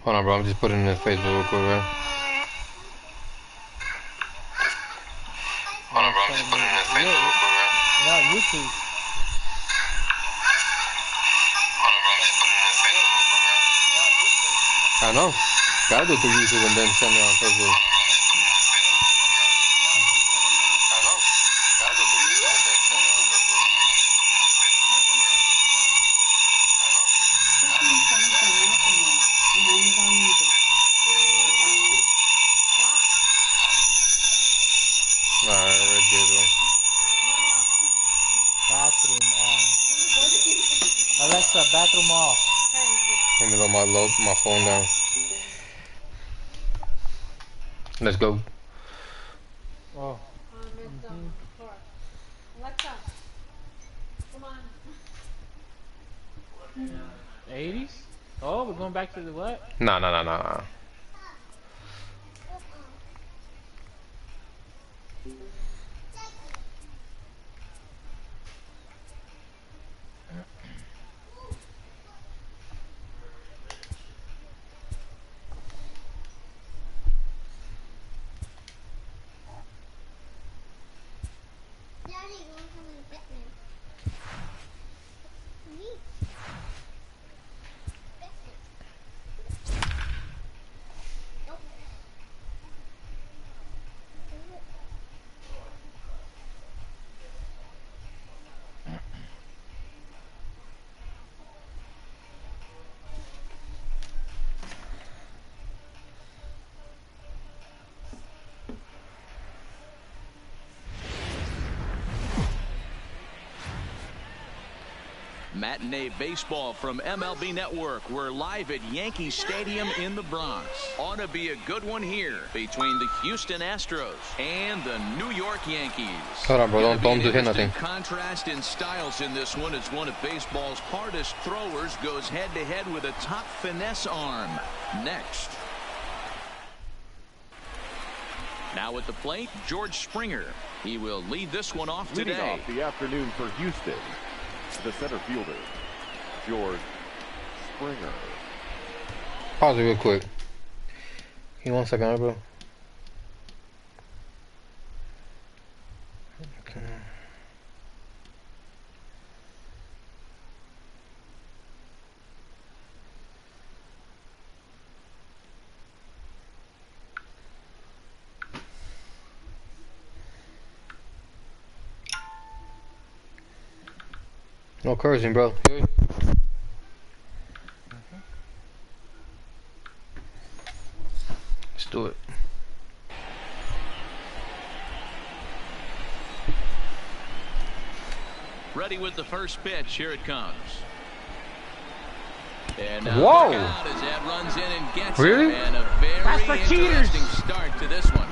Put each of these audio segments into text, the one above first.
Hold on, bro. I'm just putting it in Facebook real quick, bro. Hold on, bro. I'm just putting it in Facebook real quick, bro. Yeah, YouTube. Hold on, bro. I'm just putting it in Facebook real quick, bro. I know. Gotta do it through YouTube and then send it on Facebook. I know. Gotta do it through YouTube and then send it on Facebook. Alright, right there, bro. Bathroom on. Alexa, bathroom off. Let me load my phone down. Let's go. Oh. Alexa, come on. 80s? Oh, we're going back to the what? Nah. Matinee baseball from MLB Network. We're live at Yankee Stadium in the Bronx. Ought to be a good one here between the Houston Astros and the New York Yankees. Hold on, bro. Don't do nothing. Contrast in styles in this one as one of baseball's hardest throwers goes head-to-head with a top finesse arm. Next. Now at the plate, George Springer. He will lead this one off today. Leading off the afternoon for Houston, the center fielder, George Springer. Pause it real quick. Give me 1 second, bro. Okay. No cursing, bro. Let's do it. Ready with the first pitch. Here it comes. And now whoa! Out as that runs in and gets really? It, and a very interesting start to this one.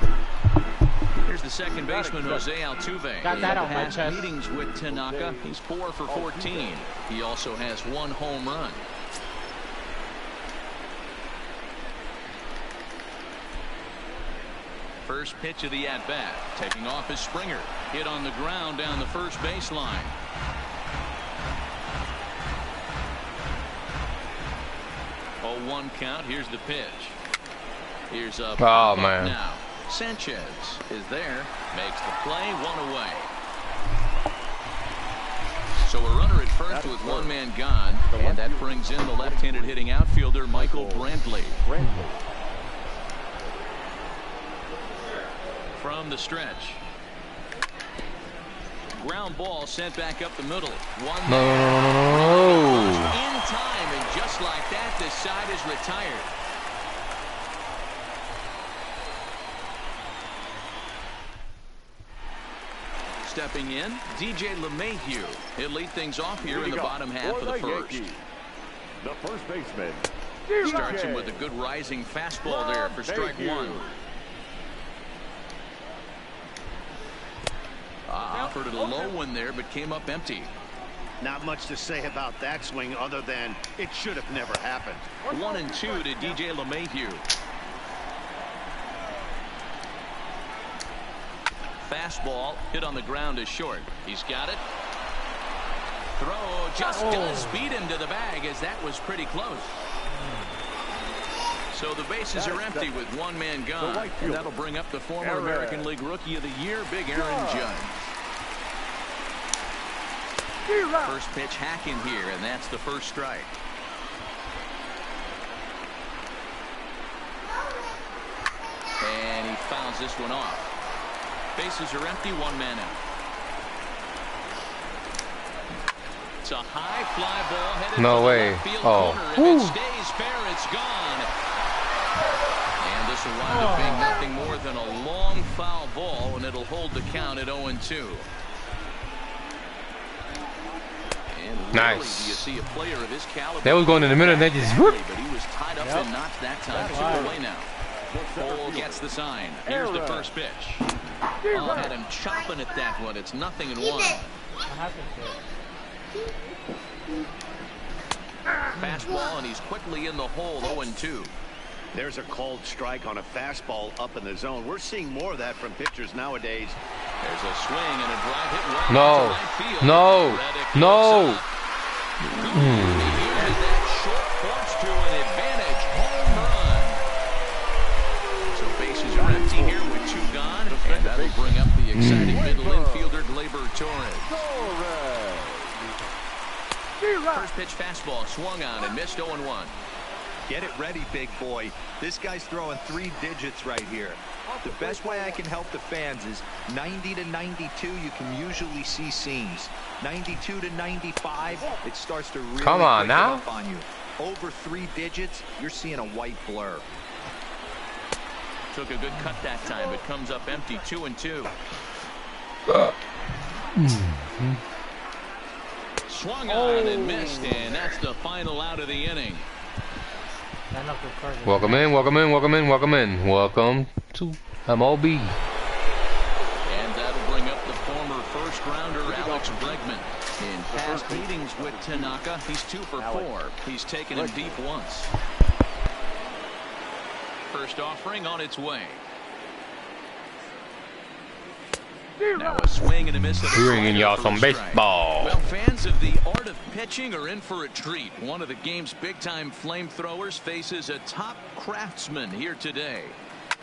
Here's the second baseman, Jose Altuve. Got that on my chest. Meetings with Tanaka. He's 4 for 14. He also has 1 home run. First pitch of the at-bat. Taking off is Springer. Hit on the ground down the first baseline. Oh, 1 count. Here's the pitch. Here's a man. Now. Sanchez is there, makes the play, 1 away. So a runner at first with 1 man gone, and that brings in the left-handed hitting outfielder Michael Brantley. From the stretch. Ground ball sent back up the middle. No. In time, and just like that, this side is retired. Stepping in, DJ LeMahieu. He'll lead things off here in the bottom half of the first. The first baseman Starts him with a good rising fastball there for strike 1. Offered it a low one there, but came up empty. Not much to say about that swing other than it should have never happened. 1-2 to DJ LeMahieu. Fastball hit on the ground is short. He's got it. Throw just does beat him to the bag, as that was pretty close. So the bases are empty with one man gone. And that'll bring up the former American League Rookie of the Year, Big Aaron Judge. First pitch hacking here, and that's the first strike. And he fouls this one off. Bases are empty, one man out. It's a high fly ball headed no to way. the left field Oh. corner. If it stays fair, it's gone. And this will wind up being nothing more than a long foul ball, and it'll hold the count at 0-2. And rarely Nice. do you see a player of his caliber. That was going in the middle, and they just whoop. But he was tied up and not that time. Two away now. Cole gets the sign. Here's the first pitch. Oh, had him chopping at that one. It's 0-1. Fastball, and he's quickly in the hole. 0-2. There's a called strike on a fastball up in the zone. We're seeing more of that from pitchers nowadays. There's a swing and a drive hit well No. into right field. No. Reddick No. looks up. He uses that short porch to an advantage. Home run. So bases are empty here with two gone, and that'll bring up the exciting middle infielder Gleyber Torres. First pitch fastball swung on and missed. 0-1. Get it ready, big boy. This guy's throwing 3 digits right here. The best way I can help the fans is 90 to 92, you can usually see seams. 92 to 95, it starts to really Come on break now. it up on you. Over 3 digits, you're seeing a white blur. Took a good cut that time, but comes up empty. 2-2. Swung on and missed, and that's the final out of the inning. Welcome in, welcome in, welcome in, welcome in. Welcome to MLB. And that'll bring up the former first-rounder Alex Bregman. In past meetings with Tanaka, he's 2 for 4. He's taken him deep once. First offering on its way. Now a swing and a miss. Bringing y'all some baseball. Well, fans of the art of pitching are in for a treat. One of the game's big-time flamethrowers faces a top craftsman here today.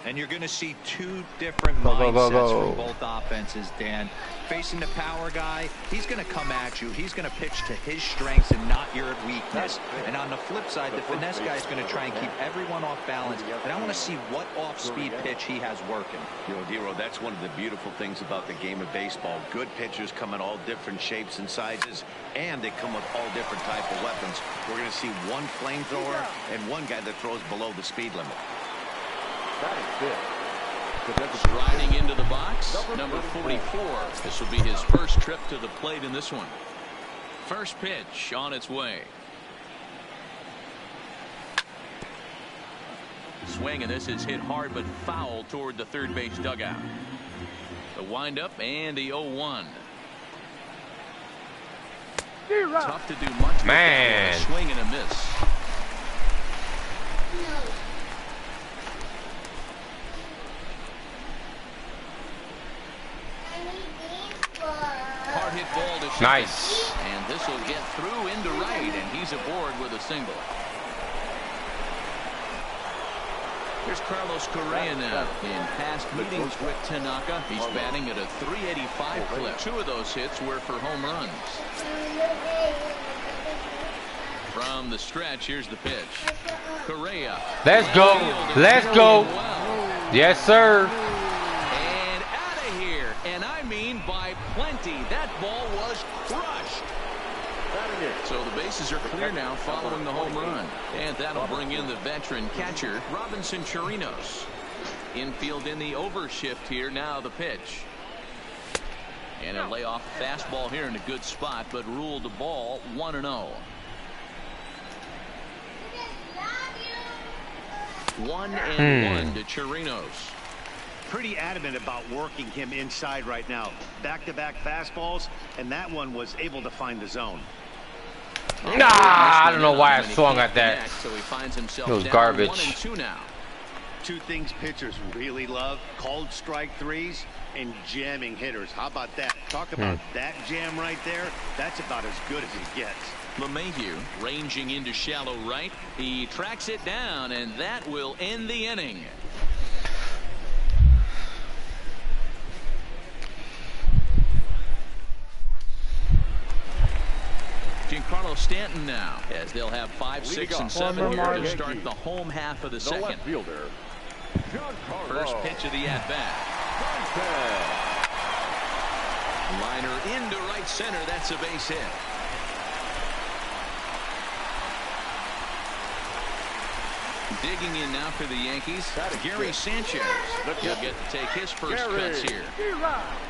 And you're going to see 2 different Go, mindsets go. from both offenses, Dan. Facing the power guy, he's going to come at you. He's going to pitch to his strengths and not your weakness. And on the flip side, the finesse guy is going to try and keep everyone off balance. And I want to see what off-speed pitch he has working. Dero, that's one of the beautiful things about the game of baseball. Good pitchers come in all different shapes and sizes, and they come with all different type of weapons. We're going to see one flamethrower and one guy that throws below the speed limit. Striding into the box, number 44. This will be his first trip to the plate in this one. First pitch on its way. Swing, and this is hit hard but foul toward the third base dugout. The windup and the 0-1. Tough to do much. Man. With a swing and a miss. Hard hit ball to second. Nice. And this will get through into right, and he's aboard with a single. Here's Carlos Correa now. In past meetings with Tanaka, he's batting at a .385 clip. 2 of those hits were for home runs. From the stretch, here's the pitch. Correa. Let's go. Let's go. Well. Yes, sir. And out of here. And I mean by plenty. That ball was crushed. So the bases are clear now following the home run. And that'll bring in the veteran catcher, Robinson Chirinos. Infield in the overshift here. Now the pitch. And a layoff fastball here in a good spot, but ruled the ball 1-0. 1-1 to Chirinos. Pretty adamant about working him inside right now. Back-to-back fastballs, and that one was able to find the zone. Nah, I don't know why I swung at that. So he finds himself It was down garbage. 1-2 now. 2 things pitchers really love: called strike threes and jamming hitters. How about that? Talk about that jam right there. That's about as good as it gets. LeMahieu ranging into shallow right. He tracks it down, and that will end the inning. Giancarlo Stanton now, as they'll have 5, 6, and 7 here to start the home half of the second. First pitch of the at-bat. Liner into right center. That's a base hit. Digging in now for the Yankees, Gary Sanchez. He'll get to take his first cuts here.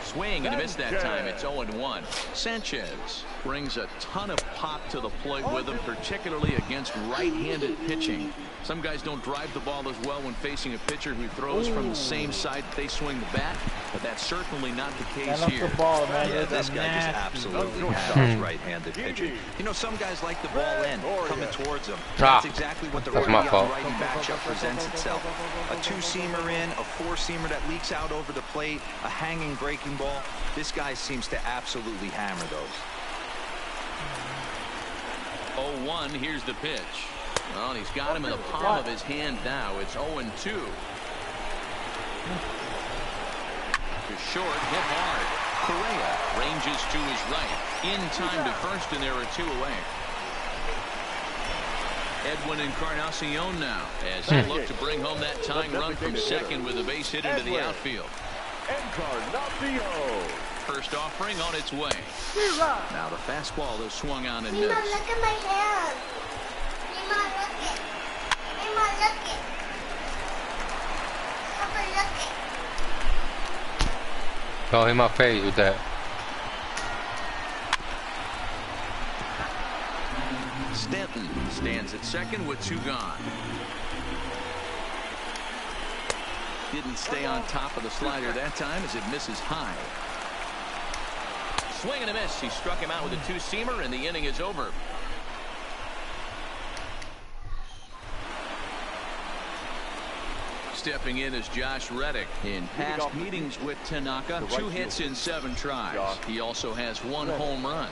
Swing and a miss that time. It's 0-1. Sanchez brings a ton of pop to the plate with him, particularly against right-handed pitching. Some guys don't drive the ball as well when facing a pitcher who throws from the same side that they swing the bat, but that's certainly not the case here. Yeah, this guy just absolutely has right-handed pitching. You know, some guys like the ball in, coming towards them. That's exactly what the righty matchup presents itself. A two-seamer in, a four-seamer that leaks out over the plate, a hanging breaking ball. This guy seems to absolutely hammer those. 0-1, here's the pitch. Well, and he's got him in the palm of his hand now. It's 0-2. To short, hit hard. Correa ranges to his right. In time to first, and there are 2 away. Edwin Encarnacion now, as he look to bring home that tying run from second with a base hit into the outfield. First offering on its way. Now the fastball is swung on and missed. Look at my hand. Look it. Look it. Don't hit my face with that. Stanton stands at second with 2 gone. Didn't stay on top of the slider that time as it misses high. Swing and a miss. He struck him out with a 2-seamer, and the inning is over. Stepping in is Josh Reddick. In past meetings with Tanaka, 2 hits in 7 tries. He also has 1 home run.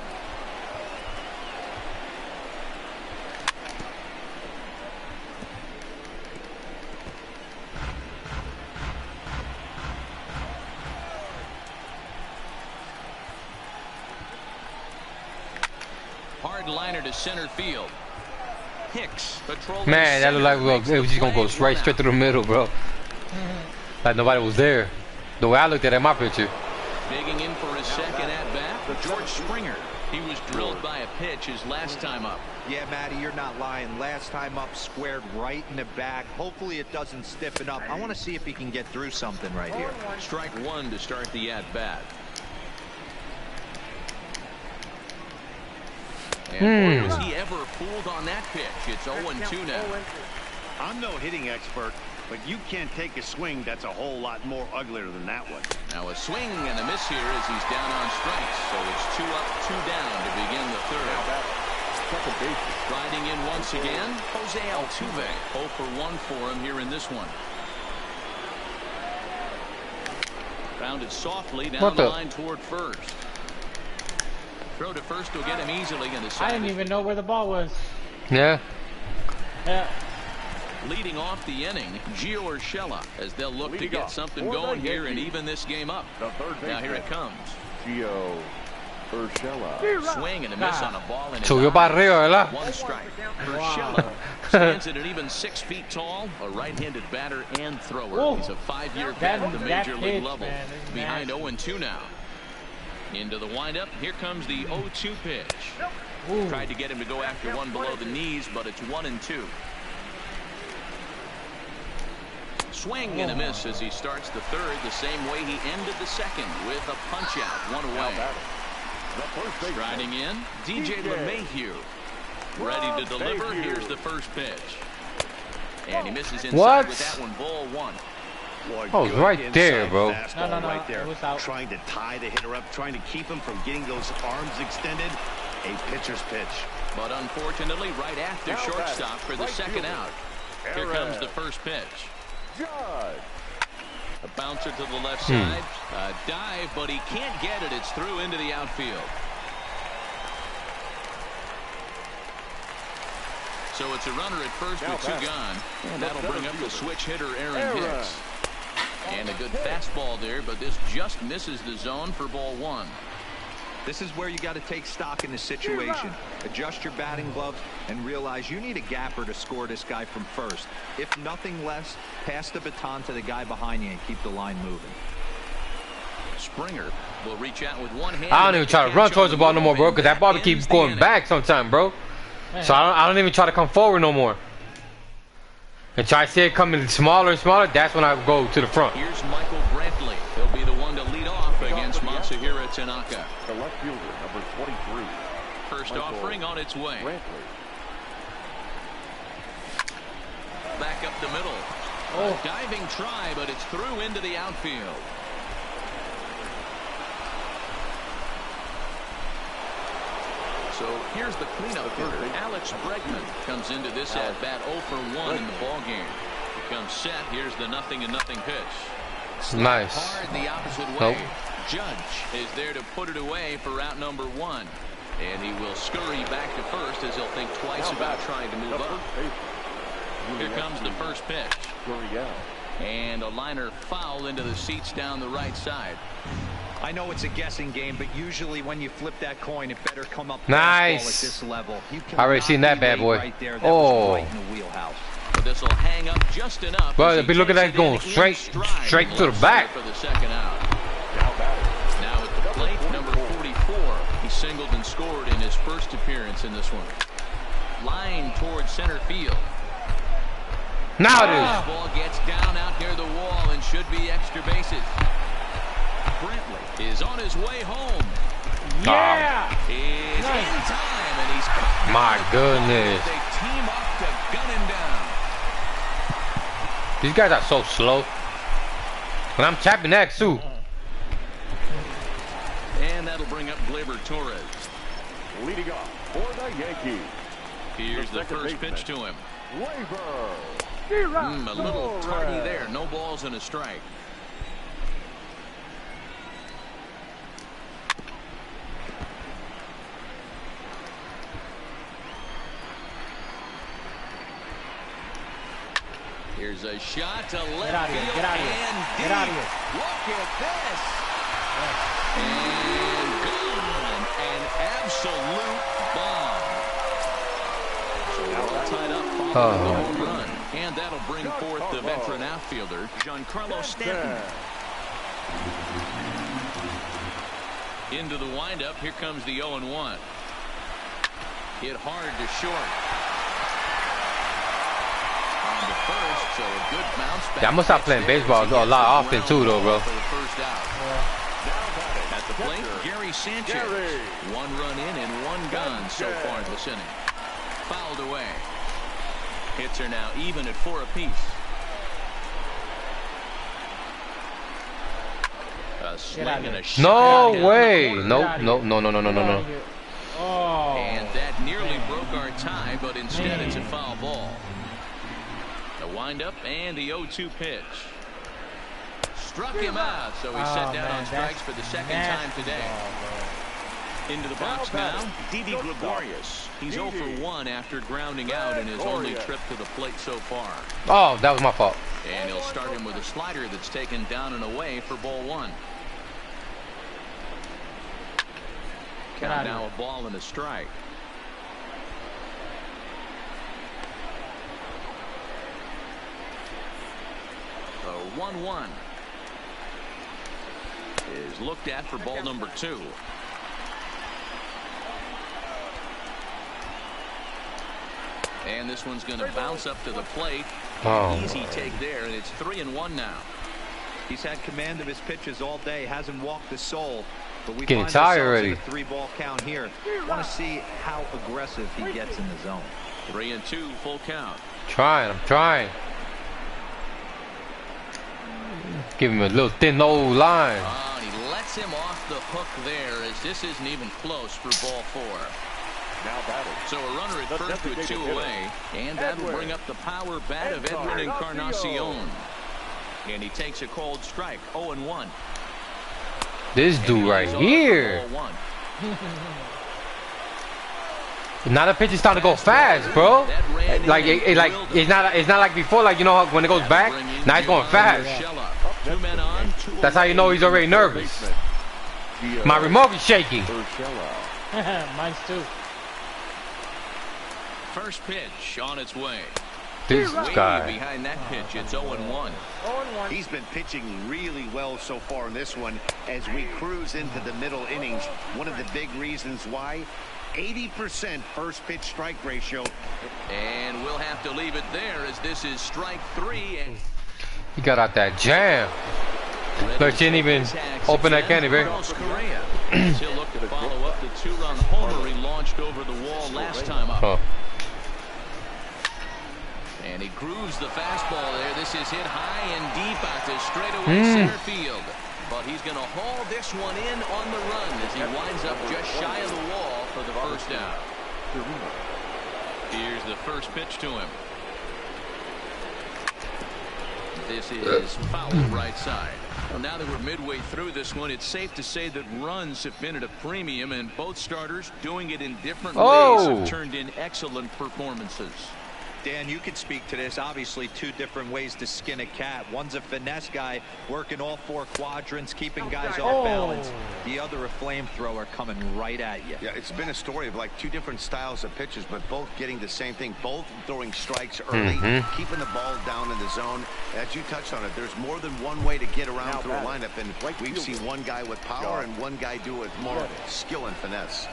Hard liner to center field. Hicks patrolling. Man, that looked like it was just gonna go straight through the middle, bro. Like nobody was there. The way I looked at it in my picture. Digging in for his second at bat, George Springer. He was drilled by a pitch his last time up. Yeah, Matty, you're not lying. Last time up, squared right in the back. Hopefully it doesn't stiffen up. I want to see if he can get through something right here. Strike 1 to start the at bat. And boy, was he ever fooled on that pitch. It's 0-2 now. I'm no hitting expert, but you can't take a swing that's a whole lot more uglier than that one. Now a swing and a miss here as he's down on strikes. So it's 2 up, 2 down to begin the third. Riding in once again, Jose Altuve. 0 for 1 for him here in this one. Grounded softly down the line toward first. Throw to first will get him easily in the second. I didn't even know where the ball was. Yeah. Yeah. Leading off the inning, Gio Urshela, as they'll look to get something going here and even this game up. Now here it comes. Gio Urshela. Swing and a miss on a ball in Subió para arriba, ¿verdad? 1 strike. Urshela stands at an even 6 feet tall, a right-handed batter and thrower. Ooh. He's a 5-year vet at the major league pitch, level. man, Behind 0-2 now. Into the windup. Here comes the 0-2 pitch. Ooh. Tried to get him to go after one below the knees, but it's 1-2. Swing and a miss as he starts the third the same way he ended the second with a punch out, 1 away. Striding in, DJ LeMahieu. Ready to deliver. Here's the first pitch. And he misses inside with that one, ball 1. Boy, Oh, it's right there, bro. No, right there. It was out. Trying to tie the hitter up, trying to keep him from getting those arms extended. A pitcher's pitch. But unfortunately, right after shortstop for the second out. Here comes the first pitch. A bouncer to the left side. A dive, but he can't get it. It's through into the outfield. So it's a runner at first with 2 gone. And that'll bring up the switch hitter, Aaron Hicks. And a good fastball there, but this just misses the zone for ball 1. This is where you got to take stock in the situation. Adjust your batting gloves and realize you need a gapper to score this guy from first. If nothing less, pass the baton to the guy behind you and keep the line moving. Springer will reach out with one hand. I don't even try to run towards the ball no more, bro, because that ball keeps going back sometime, bro. So I don't even try to come forward no more. And try to see it coming smaller and smaller. That's when I go to the front. Here's Michael Brantley. He'll be the one to lead off against Masahiro Tanaka. The left fielder, number 23. First offering on its way. Back up the middle. A diving try, but it's through into the outfield. So here's the cleanup hitter. Alex Bregman comes into this at bat 0 for 1 in the ball game. He comes set. Here's the 0-0 pitch. Nice. Hard the opposite way. Judge is there to put it away for route number 1. And he will scurry back to first as he'll think twice about trying to move up. Here comes the first pitch. And a liner foul into the seats down the right side. I know it's a guessing game, but usually when you flip that coin, it better come up nice at this level. I already seen that bad boy. Right there. That oh, right in the wheelhouse. But this will hang up just enough. Bro, be looking at that going straight to the back. For the second out. Now at the plate, number 44. He singled and scored in his first appearance in this one. Line towards center field. Now it is. Ball gets down out near the wall and should be extra bases. Brantley is on his way home. Yeah! Is in time, and he's caught. My goodness. They team up to gun him down. These guys are so slow. And I'm tapping that too. And that'll bring up Gleyber Torres. Leading off for the Yankees. Here's the first pitch to him. Gleyber. A little tardy there. No balls and a strike. Here's a shot to left Get out of here. field Get out of here. and deep. Get out of here. Look at this. And gone. An absolute bomb. So we're all tied up following the home run. And that'll bring forth the veteran outfielder, Giancarlo Stanton. Into the windup. Here comes the 0-1. Hit hard to short. First, so a good bounce back. Yeah, I'm gonna start playing baseball a lot often too, though, bro. For the first out. At the plate, Gary Sanchez. 1 run in and 1 gone so far in this inning. Fouled away. Hits are now even at 4 apiece. A swing and a shot. No way. No. Oh. And that nearly broke our tie, but instead it's a foul ball. The windup and the 0-2 pitch. Struck him out, so he's set down on strikes for the second time today. Into the box now, Didi Gregorius. He's 0 for 1 after grounding out in his only trip to the plate so far. Oh, that was my fault. And he'll start him with a slider that's taken down and away for ball 1. Count now a ball and a strike. The 1-1 is looked at for ball number 2. And this one's going to bounce up to the plate. Easy take there, and it's 3-1 now. He's had command of his pitches all day, hasn't walked a soul. But we getting find tired ourselves already. in a 3-ball count here. Want to see how aggressive he gets in the zone. 3-2, full count. I'm trying. Give him a little thin old line. And he lets him off the hook there, as this isn't even close for ball 4. Now batting. So a runner at first with 2 away, and that'll bring up the power bat of Edwin Encarnacion. And he takes a cold strike, 0-1. This dude right here. Now the pitch is starting to go fast, bro. Like it's not like before. Like, you know how when it goes back, now it's going fast. That's how you know he's already nervous. My remote is shaking. Mine's too. First pitch on its way. This guy. Behind that pitch, it's 0-1. He's been pitching really well so far in this one as we cruise into the middle innings. One of the big reasons why, 80% first pitch strike ratio. And we'll have to leave it there as this is strike 3. And He got out that jam. Look, she didn't even open that candy, baby. He'll look to follow up the 2-run homer he launched over the wall last time up. Oh. And he grooves the fastball there. This is hit high and deep out to straightaway center field. But he's going to haul this one in on the run as he winds up just shy of the wall for the first out. Here's the first pitch to him. This is foul right side. Well, now that we're midway through this one, it's safe to say that runs have been at a premium, and both starters doing it in different ways have turned in excellent performances. Dan, you can speak to this. Obviously, two different ways to skin a cat. One's a finesse guy working all 4 quadrants, keeping guys off balance. The other a flamethrower coming right at you. Yeah, it's been a story of like 2 different styles of pitches, but both getting the same thing. Both throwing strikes early, keeping the ball down in the zone. As you touched on it, there's more than one way to get around through a lineup, and we've seen one guy with power and one guy do it with more skill and finesse.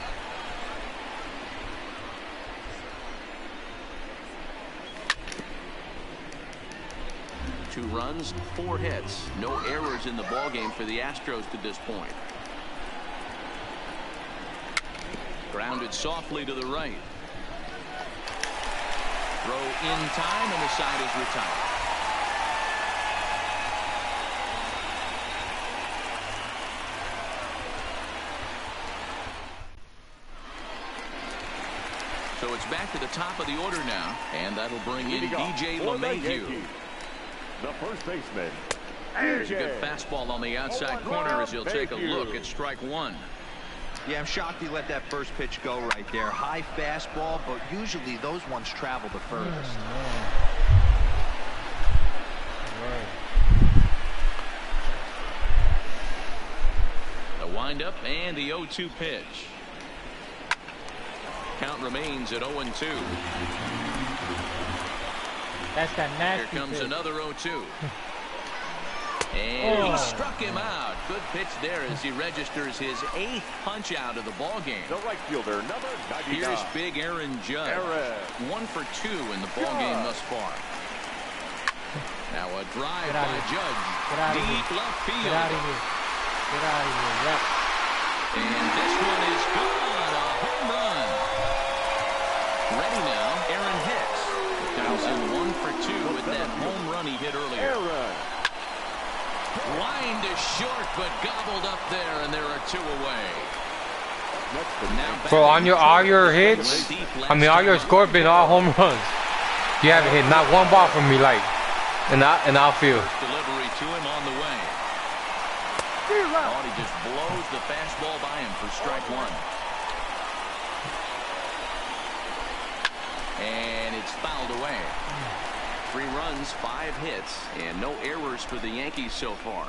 Two runs, 4 hits. No errors in the ballgame for the Astros to this point. Grounded softly to the right. Throw in time, and the side is retired. So it's back to the top of the order now, and that'll bring in DJ LeMahieu. The first baseman. There's a good fastball on the outside corner as he'll take a look at strike 1. Yeah, I'm shocked he let that first pitch go right there. High fastball, but usually those ones travel the furthest. The windup and the 0-2 pitch. Count remains at 0-2. That's that nasty. Here comes pitch. another 0-2. And he struck him out. Good pitch there as he registers his 8th punch out of the ball game. The right fielder, number 99. Here's big Aaron Judge. 1 for 2 in the ball game thus far. Now a drive by Judge. Deep left field. Get out of here. Get out of here. Yep. And this one is gone. A home run. Ready now, Aaron Hicks. Comes in 1 for 2 with that home run he hit earlier. Line to short, but gobbled up there, and there are 2 away. Bro, on all your hits, I mean all your score been all home runs. You haven't hit not one ball from me, like in the outfield. Delivery to him on the way. Oh, he just blows the fastball by him for strike 1. And it's fouled away. 3 runs, 5 hits, and no errors for the Yankees so far.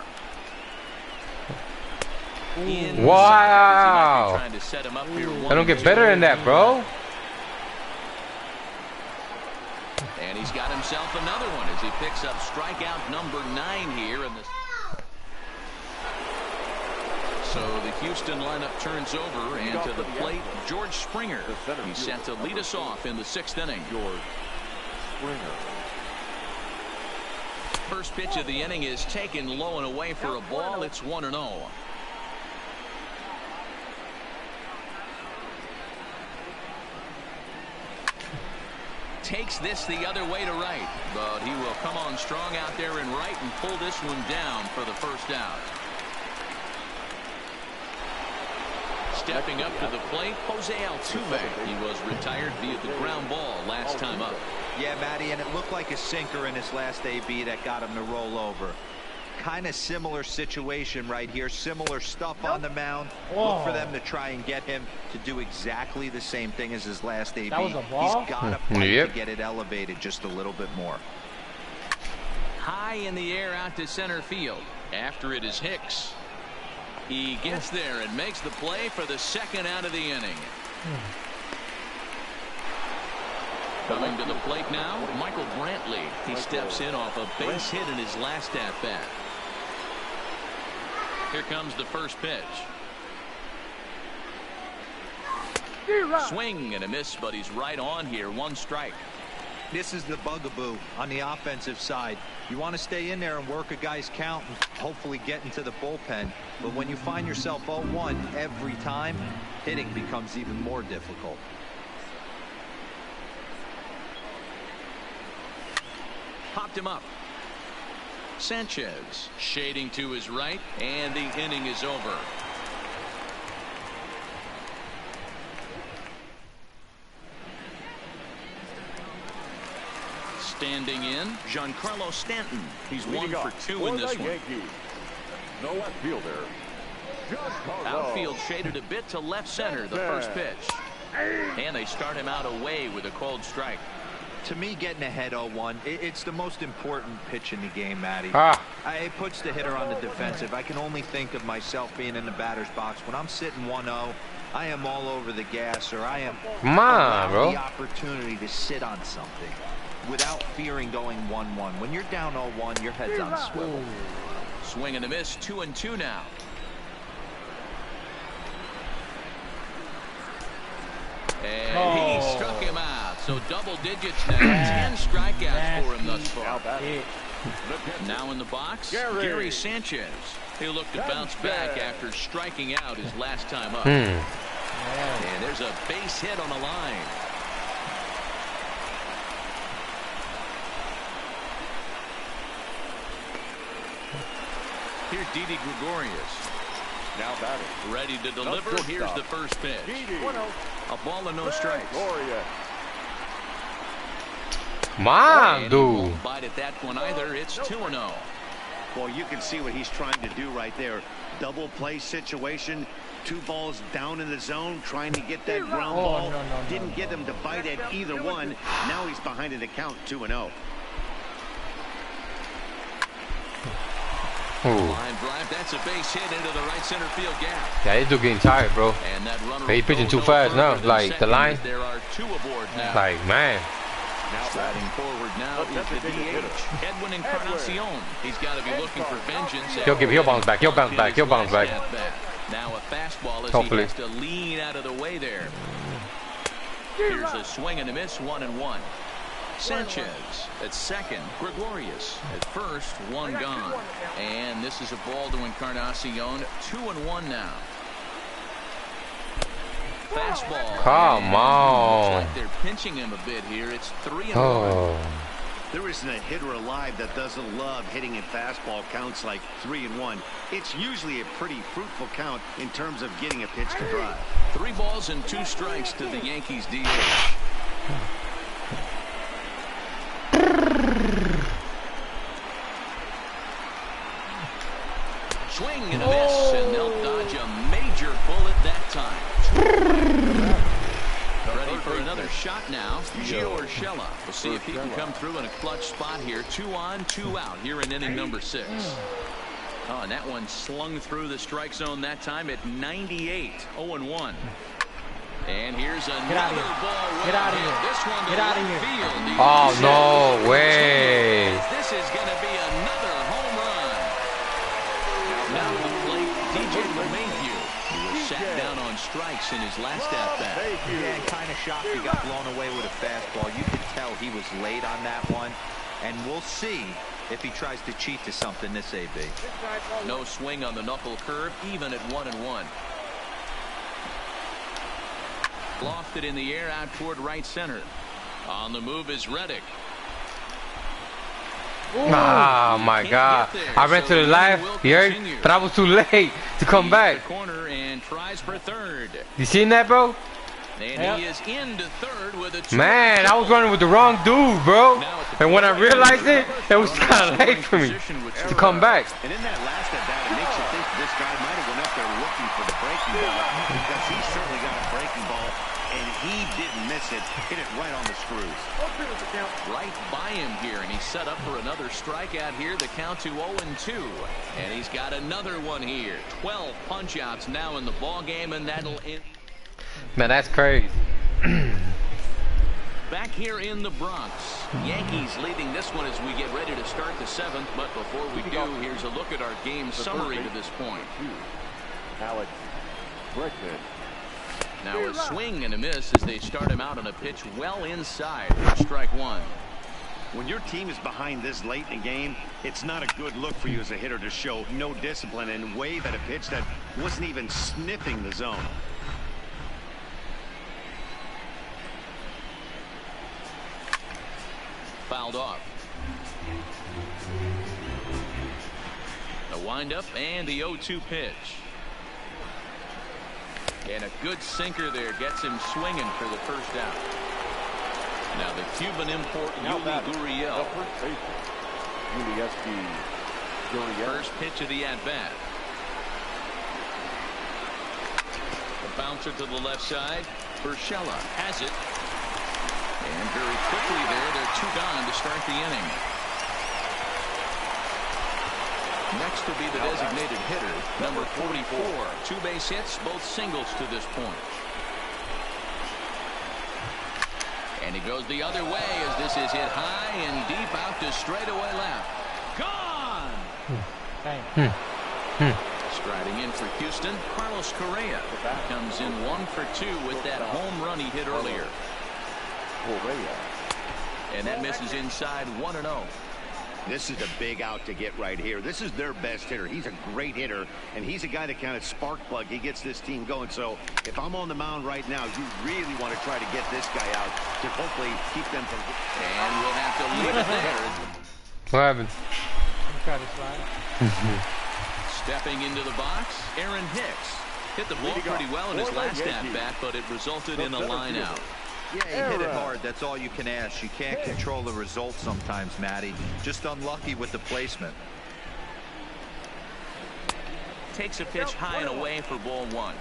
Wow. Trying to set him up here. I don't get better than that, bro. And he's got himself another one as he picks up strikeout number 9 here in the. So the Houston lineup turns over, and to the plate, George Springer. He's set to lead us off in the 6th inning. George Springer. First pitch of the inning is taken low and away for a ball. It's 1-0. Takes this the other way to right, but he will come on strong out there in right and pull this one down for the first out. Stepping up to the plate, Jose Altuve. He was retired via the ground ball last time up. Yeah, Matty, and it looked like a sinker in his last AB that got him to roll over. Kind of similar situation right here. Similar stuff on the mound. Look for them to try and get him to do exactly the same thing as his last AB. That was a ball? He's got to fight to get it elevated just a little bit more. High in the air out to center field. After it is Hicks. He gets there and makes the play for the second out of the inning. Coming to the plate now, Michael Brantley. He steps in off a base hit in his last at-bat. Here comes the first pitch. Swing and a miss, but he's right on here. One strike. This is the bugaboo on the offensive side. You want to stay in there and work a guy's count and hopefully get into the bullpen. But when you find yourself 0-1 every time, hitting becomes even more difficult. Popped him up. Sanchez shading to his right, and the inning is over. Standing in, Giancarlo Stanton. He's 1 for 2 in this one. No left fielder. Outfield shaded a bit to left center, the first pitch. And they start him out away with a cold strike. To me, getting ahead 0-1, it's the most important pitch in the game, Matty. It puts the hitter on the defensive. I can only think of myself being in the batter's box. When I'm sitting 1-0, I am all over the gas, or I am bro. the opportunity to sit on something without fearing going 1-1. When you're down 0-1, your head's on swivel. Swing and a miss, 2-2 now. And he struck him out. So double digits now. 10 strikeouts for him thus far. Now in the box, Gary Sanchez. He'll look to bounce back after striking out his last time up. And there's a base hit on the line. Here's Didi Gregorius. Now batting. Ready to deliver. Here's the first pitch. A ball and no strikes. Come on, dude. Bite at that one either. It's 2-0. Well, you can see what he's trying to do right there. Double play situation. 2 balls down in the zone, trying to get that ground ball. Didn't get him to bite at either one. Now he's behind in the count, 2-0. Line drive, that's a base hit into the right center field gap. Yeah, he's still getting tired, bro. And that runner He's pitching too fast now. Like the line. There are 2 aboard now. Like, man. Now batting forward now is the DH, Edwin Encarnacion. He's got to be looking for vengeance. He'll bounce back. He'll bounce back. He'll bounce back. Now a fastball as Hopefully. he has to lean out of the way there. Here's a swing and a miss, 1-1. Sanchez at second, Gregorius at first, 1 gone. And this is a ball to Encarnacion, 2-1 now. Fastball. Come on. Looks like they're pinching him a bit here. It's 3-1. There isn't a hitter alive that doesn't love hitting in fastball counts like 3-1. It's usually a pretty fruitful count in terms of getting a pitch to drive. 3 balls and 2 strikes to the Yankees DH. Swing and a miss, and they'll dodge a major bullet that time. Ready for another shot now. Gio Urshela. We'll see if he can come through in a clutch spot here. 2 on, 2 out here in inning number 6. Oh, and that one slung through the strike zone that time at 98. 0-1. And here's another ball. Get out of here. This one to Get out of left here. field. Oh, no way. This is going to be another home run. Now to the plate, DJ LeMahieu. He was sat down on strikes in his last at-bat. Yeah, kind of shocked he got blown away with a fastball. You could tell he was late on that one. And we'll see if he tries to cheat to something this AB. No swing on the knuckle curve, even at 1-1. Lofted in the air out toward right center. On the move is Reddick. Oh my God! I ran to the left, you heard? But I was too late to come back. Corner and tries for third. You seen that, bro? And he is into third with a Man, I was running with the wrong dude, bro. And when I realized it, it was kind of late for me to come back. And in that last at bat, it makes you think this guy might have went up there looking for the breaking ball because he certainly got a breaking ball, and he didn't miss it. Hit it right on the screws. Right by him here, and he's set up for another strikeout here. The count to 0-2, and he's got another one here. 12 punch-outs now in the ball game, and that'll end. Man, that's crazy. Back here in the Bronx, Yankees leading this one as we get ready to start the 7th. But before we do, here's a look at our game summary to this point. Alex Bregman. Now a swing and a miss as they start him out on a pitch well inside for strike one. When your team is behind this late in the game, it's not a good look for you as a hitter to show no discipline and wave at a pitch that wasn't even sniffing the zone. Fouled off. The windup and the 0-2 pitch. And a good sinker there gets him swinging for the first out. Now the Cuban import Yuli Gurriel. First pitch of the at-bat. The bouncer to the left side. Urshela has it. And very quickly there, they're 2 gone to start the inning. Next to be the designated hitter, number 44. 2 base hits, both singles to this point. And he goes the other way as this is hit high and deep out to straightaway left. Gone! Striding in for Houston, Carlos Correa comes in 1 for 2 with that home run he hit earlier. And that misses inside 1-0. This is a big out to get right here. This is their best hitter. He's a great hitter, and he's a guy that kind of spark plug. He gets this team going. So if I'm on the mound right now, you really want to try to get this guy out to hopefully keep them from. And we'll have to leave it there. What happened? Try to slide. Stepping into the box, Aaron Hicks hit the ball pretty well in his last at-bat, but it resulted in a line out. Yeah, he hit it hard. That's all you can ask. You can't control the result sometimes, Matty. Just unlucky with the placement. Takes a pitch high and away for ball 1.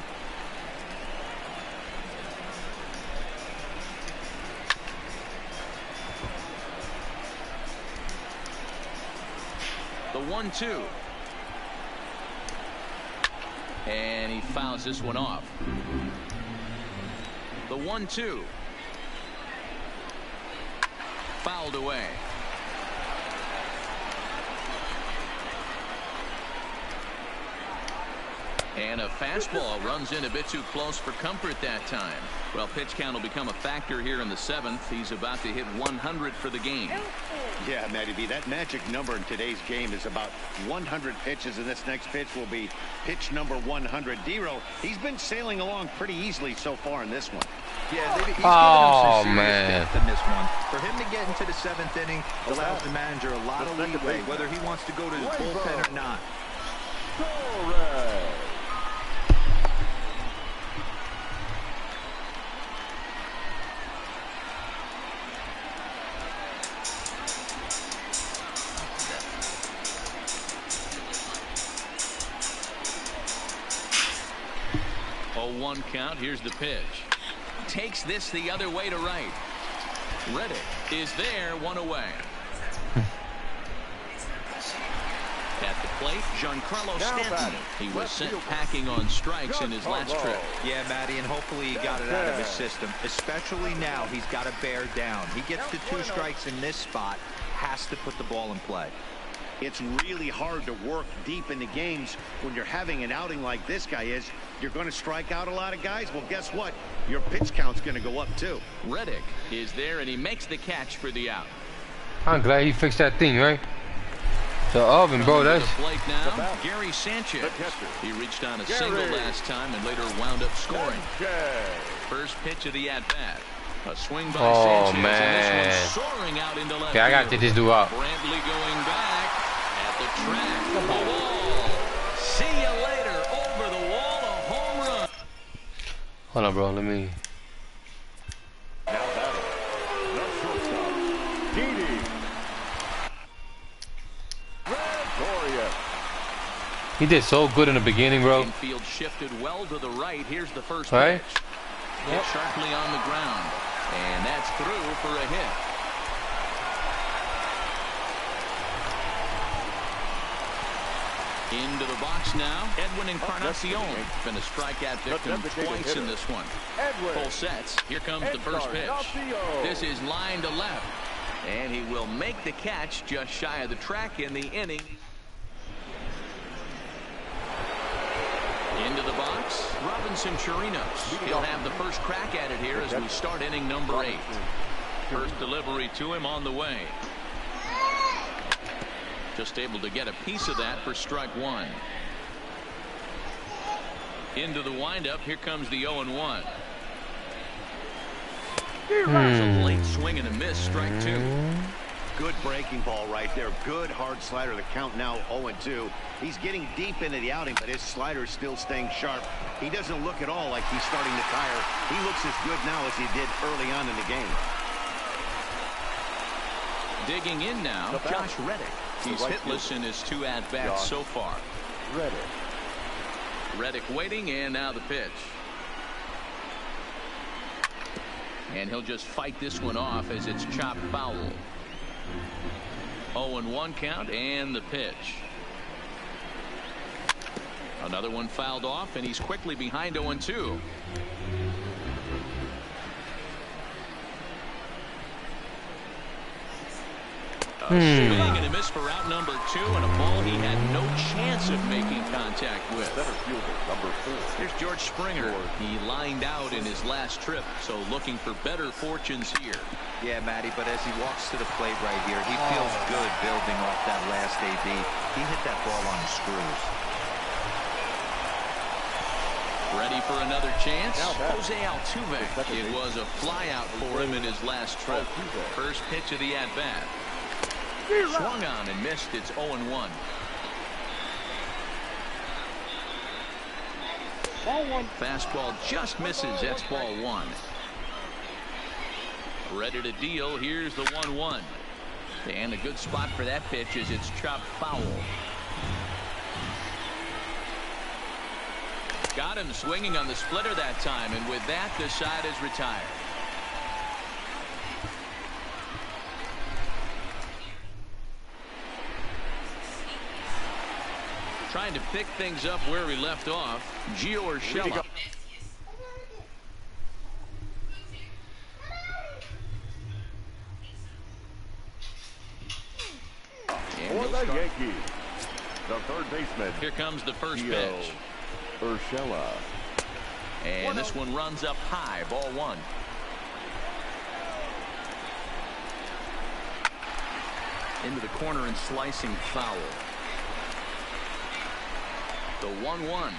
The 1-2. And he fouls this one off. The 1-2. Fouled away. And a fastball runs in a bit too close for comfort that time. Well, pitch count will become a factor here in the 7th. He's about to hit 100 for the game. Yeah, Matty B, that magic number in today's game is about 100 pitches, and this next pitch will be pitch number 100. D-Row, he's been sailing along pretty easily so far in this one. Yeah, he's given him Oh, some serious man. depth in this one. For him to get into the 7th inning allows the manager a lot of leeway, whether he wants to go to his bullpen or not. One count. Here's the pitch. Takes this the other way to right. Reddick is there, 1 away. At the plate, Giancarlo Stanton. He was sent packing on strikes in his last trip. Yeah, Matty, and hopefully he got it out of his system. Especially now, he's got to bear down. He gets to 2 strikes in this spot, has to put the ball in play. It's really hard to work deep into games when you're having an outing like this guy is. You're going to strike out a lot of guys. Well, guess what? Your pitch count's going to go up, too. Reddick is there, and he makes the catch for the out. I'm glad he fixed that thing, right? The oven, bro, that's... Blake now, Gary Sanchez. He reached on a single last time and later wound up scoring. First pitch of the at-bat. A swing by Sanchez. Man. And this one soaring out into left Okay, I got to field. take this dude out. Brantley going back at the track. The wall. See you later. Over the wall. A home run. Hold on, bro. Let me... yes. He did so good in the beginning, bro. Infield shifted well to the right. Here's the first Right? pitch. Hit sharply on the ground. And that's through for a hit. Into the box now, Edwin Encarnacion. Been a strikeout victim twice in this one. Full sets. Here comes the first pitch. This is line to left. And he will make the catch just shy of the track in the inning. Into the box, Robinson Chirinos. He'll have the first crack at it here as we start inning number 8. First delivery to him on the way. Just able to get a piece of that for strike 1. Into the windup. Here comes the 0-1. A late swing and a miss. Strike 2. Good breaking ball right there. Good hard slider. The count now 0-2. He's getting deep into the outing, but his slider is still staying sharp. He doesn't look at all like he's starting to tire. He looks as good now as he did early on in the game. Digging in now, Josh Reddick. He's hitless in his 2 at-bats so far. Reddick waiting, and now the pitch. And he'll just fight this one off as it's chopped foul. 0-1 count, and the pitch. Another one fouled off, and he's quickly behind 0-2. Swing and a miss for out number 2, and a ball he had no chance of making contact with. Center fielder, number 4. Here's George Springer. He lined out in his last trip, so looking for better fortunes here. Yeah, Matty, but as he walks to the plate right here, he feels good building off that last AB. He hit that ball on the screws. Ready for another chance? Jose Altuve. It was a flyout for him in his last trip. First pitch of the at-bat. Swung on and missed. It's 0-1. Fastball just misses. That's ball 1. Ready to deal. Here's the 1-1. And a good spot for that pitch as it's chopped foul. Got him swinging on the splitter that time, and with that, the side is retired. Trying to pick things up where we left off, Gio Urshela. For the Yankees, the third baseman. Here comes the first pitch. Urshela. And this one runs up high, ball 1. Into the corner and slicing foul. The 1-1.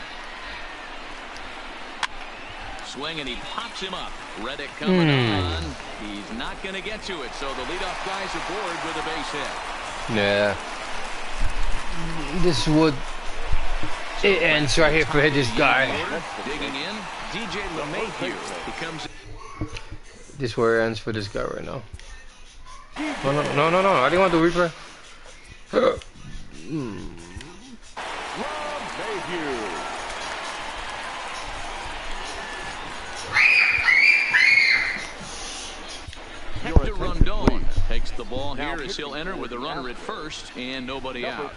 Swing, and he pops him up. Reddick coming on. He's not going to get to it, so the leadoff guy's aboard with a base hit. Yeah. This would... It ends right here for this guy. Digging in, DJ LeMahieu. He comes. This is where it ends for this guy right now. No. I didn't want to replay. Hector Rondon takes the ball here as he'll enter with a runner at first and nobody out.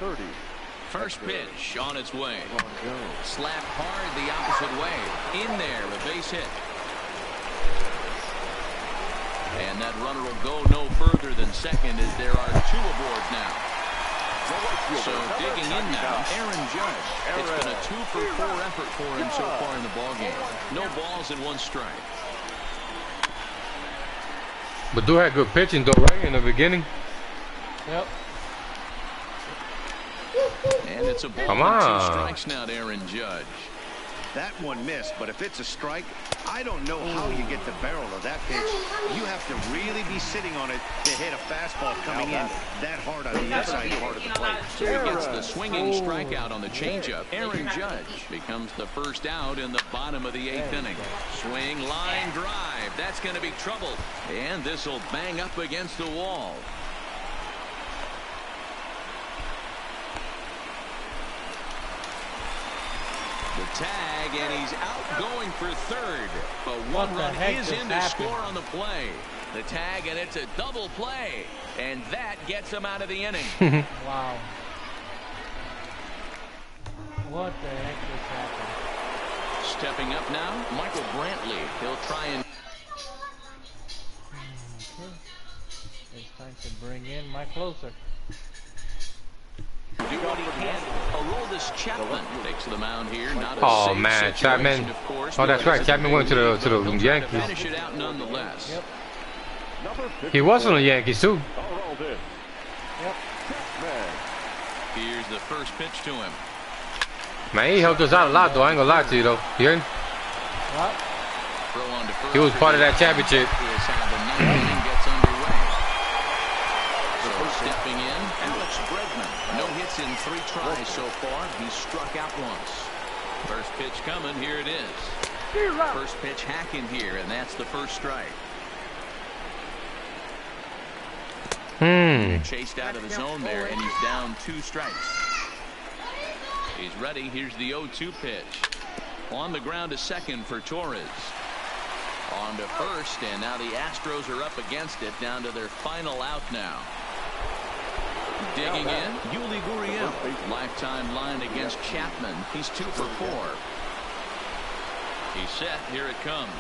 First pitch on its way. Slapped hard the opposite way. In there, a base hit. And that runner will go no further than second as there are 2 aboard now. So digging in now, Aaron Judge. It's been a 2-for-4 effort for him so far in the ballgame. No balls and 1 strike. But do have good pitching though, right? In the beginning. Yep. And it's a ball. Come and 2 on. strikes now to Aaron Judge. That one missed, but if it's a strike, I don't know how you get the barrel of that pitch. You have to really be sitting on it to hit a fastball coming in that hard on the inside part of the plate. So he gets the swinging strikeout on the changeup. Aaron Judge becomes the first out in the bottom of the 8th inning. Swing, line drive. That's going to be trouble. And this will bang up against the wall. The tag, and he's out going for third. But What one the run heck is just in to happened? score on the play. The tag, and it's a double play. And that gets him out of the inning. Wow. What the heck just happened? Stepping up now, Michael Brantley. He'll try and... Okay. It's time to bring in my closer. do what he can. Aroldis Chapman takes the mound here. Not a Oh safe man, situation, Chapman. of course, Oh, that's right. Chapman went to the he'll try to Yankees. finish it out nonetheless. Yep. He was on the Yankees too. Aroldis. Yep. Here's the first pitch to him. Man, he helped us out a lot though. I ain't gonna lie to you though. You hear me? What? Throw on to first. He was part of that championship. Is how the ninth inning gets underway. So stepping in, Alex Bregman. No hits in 3 tries so far. He's struck out once. First pitch coming. Here it is. First pitch hacking here, and that's the first strike. Chased out of the zone there, and he's down 2 strikes. He's ready. Here's the 0-2 pitch. On the ground to second for Torres. On to first, and now the Astros are up against it, down to their final out now. Digging in, Yuli Gurriel. Lifetime line against Chapman. He's 2 for 4. He's set. Here it comes.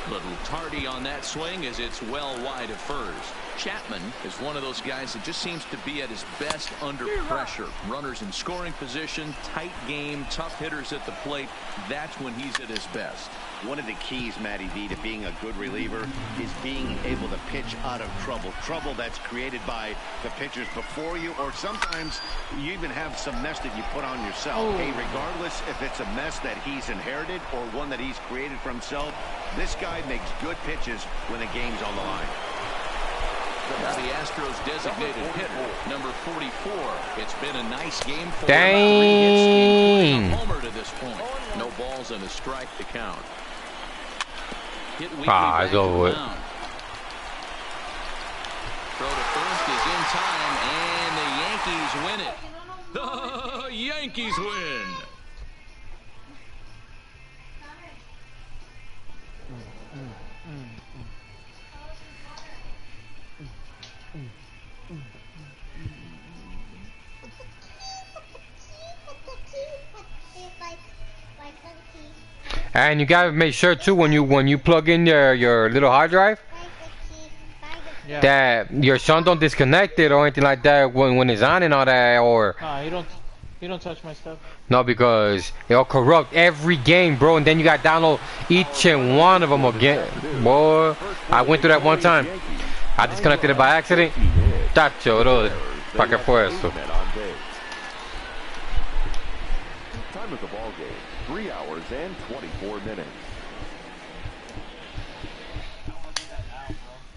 Little tardy on that swing as it's well wide of first. Chapman is one of those guys that just seems to be at his best under pressure. Runners in scoring position, tight game, tough hitters at the plate. That's when he's at his best. One of the keys, Matty V, to being a good reliever is being able to pitch out of trouble. Trouble that's created by the pitchers before you, or sometimes you even have some mess that you put on yourself. Hey, regardless if it's a mess that he's inherited or one that he's created for himself, this guy makes good pitches when the game's on the line. Now the Astros designated hitter, number 44. It's been a nice game for him. Dang. A homer to this point. No balls and a strike to count. Hit weakly It's over with. Throw to first is in time, and the Yankees win it. The Yankees win. And you gotta make sure too when you plug in your little hard drive that your son don't disconnect it or anything like that when it's on and all that, or You don't touch my stuff. no, because it'll corrupt every game, bro, and then you gotta download each and one of them again. Boy, I went through that one time. I disconnected it by accident. Tacho, bro. ¿Para qué fue eso? Time of the ball game, 3 hours and 24 minutes.